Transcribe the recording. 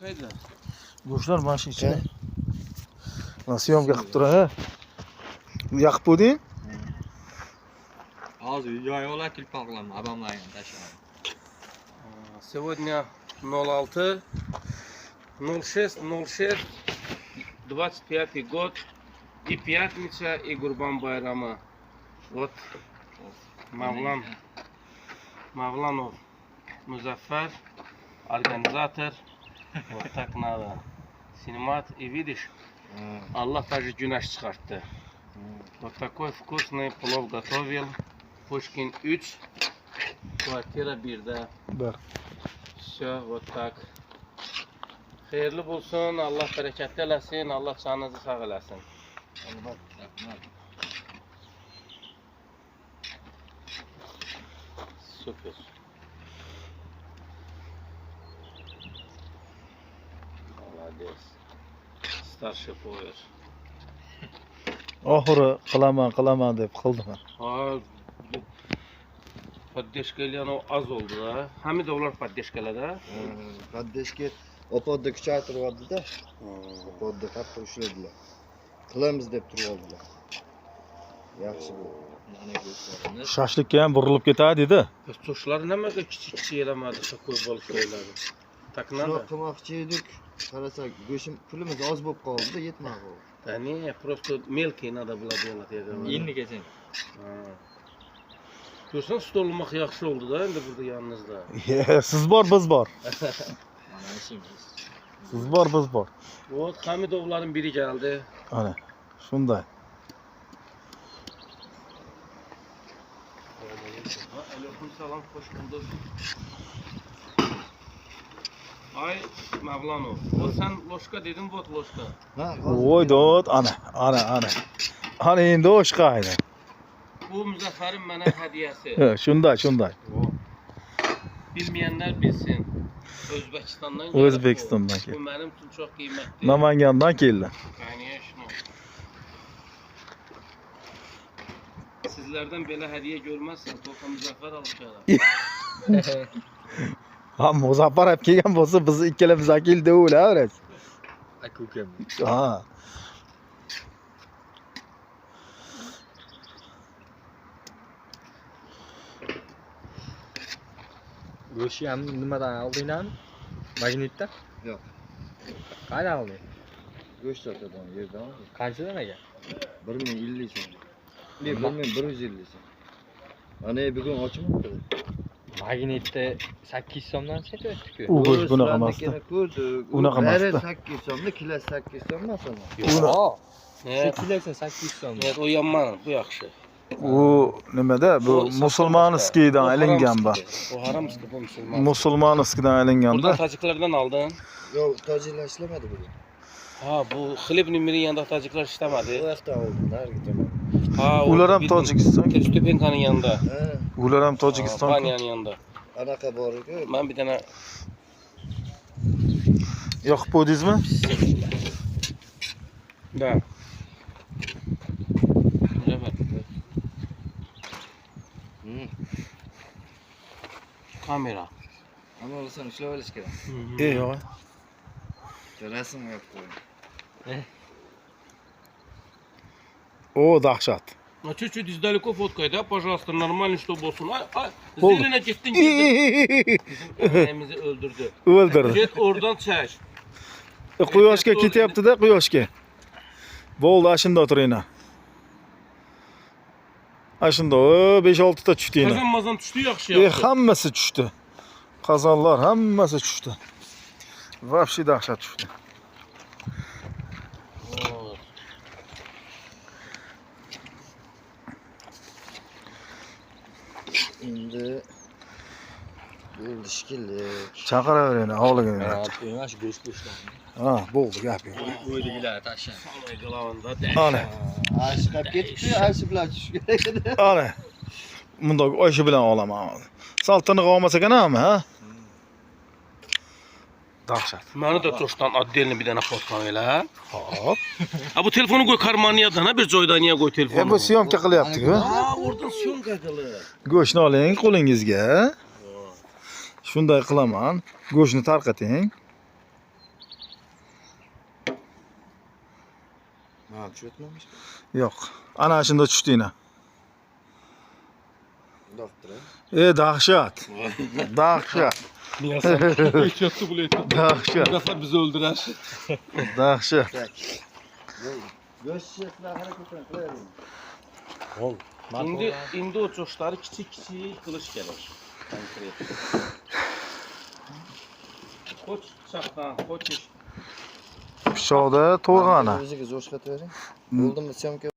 Qayda? Go'shtlar mana shu ichida. Mana syomka qilib turadi. Yoqib qo'yding? Hozir yo'q kilpaqlam, odamlarga tashlab. Сегодня 06 06 25 год и пятница и Гурбан Байрама. Вот Мавланов Музаффар, организатор. Вот так надо снимать. И видишь, Аллах даже güneş çıkarttı. Вот такой вкусный плов готовил. Пушкин 3, квартира 1'de. Bar. Все, вот так. Hayırlı bulsun, Allah bereketli eləsin, Allah canınızı sağ eləsin. Süper. Молодец. Старший повар. Oxiri qilaman deb qildim. Ha, Поддержкаlar az oldu da. Hamidovlar поддержкалada. Поддержка opodda kuchaytiryapti-da. Opodda katta ushladilar. Qilamiz deb turib oldilar. Yaxshi bo'ldi. Mana go'shtlarimiz. Shashlikka ham burilib ketadi dedi. So'shlar nimaga kichik elamadi, qo'y bo'lib qo'yiladi. Tak Shuni nada. qilmoqchi edik. Qarasak, go'shim pulimiz oz bo'lib qoldi-da, yetmay qoldi. Да не, просто мелкие надо было делать, я говорю. Endi kelsin. Görsən, stolmaq yaxşı oldu da, indi burada yanınızda. Siz bor, biz bor. Mana ishimiz. Siz bor, biz bor. O Hamidovların biri geldi. Ana, shunday. Aleykümselam, hoş bulduk. Ay Mavlanov, o sen loşka dedin, bot loşka. Ha, Voy dot, ana. Ana endi o'shqaydi. Bu Muzaffer'in bana hediyesi. Shunday. Bilmeyenler bilsin. Özbekistan'dan geldi. O'zbekistondan Bu benim için çok kıymetli. Namangandan keldi. Конечно. Sizlerden böyle hediye görmezsen Toka Muzaffer alışarlar. Ha, Muzaffar olib kelgan bo'lsa, biz ikkalamiz keldi o'laveramiz. Aka ukam. Ha. Go'shtni ham nimadan oldinglarmi? Magnitdan? Yo'q. Qayerdan olding? Go'sht sotadigan yerdan. Qanchadan aka? 1050 so'm. 1150 so'm. Mana bugun ochmoqda. Magnitda 800 so'mdan sotyapti-ku. U go'sht bunaqa emasdi. Ko'rdik. Unaqa emasdi. 800 so'mni, kilosi 800 so'm masalan. Yo'q. Evet. Kilosi 800 so'm. Evet, o yanman, bu yaxşı. U nimada? Bu musulmonskidan ilingan bu. O haramski bu musulman. Musulmonskidan Buradan ilinganda. Taciklerden aldın. Yo'q, tojiklar ishlamadi bugun. Ha, bu Xilib nümeri yanında Tacikler Bu işlemedi. hafta oldim, narigi tomon. Ha, Ular ham Tojikiston. Tepenka'nın yanında. Ha, Ular ham Tojikiston. Banyanın yanında. anaqa bor-ku. Ben bir tane Yoqib qo'ydingizmi? da. Evet. Kamera. Ama olsan ushlab olish kerak. Yo'q. Rasm qo'yib qo'ying. O dahshat. А чуть-чуть издалеку фоткай, да, пожалуйста, нормально, чтобы olsun. Oldu. Zilene gittin gittin. Annemizi öldürdü. O'ldirdi. Git oradan çek. Quyoshga ketyapti-da, quyoshga. Bo'ldi, ashunda o'tiringlar. Ashunda 5-6 ta tushdi yana. Kazan mazan düştü yaxşı yaptı. Hammasi tushdi. Qazonlar hammasi tushdi. Вообще dahshat tushdi. Endi bo'ldi shekilli. Chaqiraveraylik, hovliga. Emas, go'sht go'shtlarni. Ha, bo'ldi, gap yo'q. O'ydigilar tashlab. Salay qalavanda. Ana, Chiqib ketibdi, ayshi bilan tushib kerak edi. ana. Bundoq oyshi bilan olaman. Saltini olmasa ham, ha? Dahshat. Bana da toştan отдельно bir tane fotkan elə. Hop. Ha bu telefonu koy karmanın yanına, bir joyda niye koy telefonu? Bu syomka qilyapti-ku. Ha, oradan syomka qılır. Go'shtni oling qo'lingizga. Shunday qilaman. Go'shtni tarqating. Ha, tushunmamiş. Yo'q. Ana shunda tushdi yana. Doktor. Dahshat. Dahshat. Niye sen kötü buluyorsun? Dahshat. Bu defa bizi öldürer. Dahshat. Göz şişesler hareketini qilavering. Ol. İndi uçuşları kiçik kılıç gelir. Konkret. Koç çapdan, koç iş. Pichoqda to'g'ani. O'ziga zo'r chiqatavering. Bo'ldimi, syomka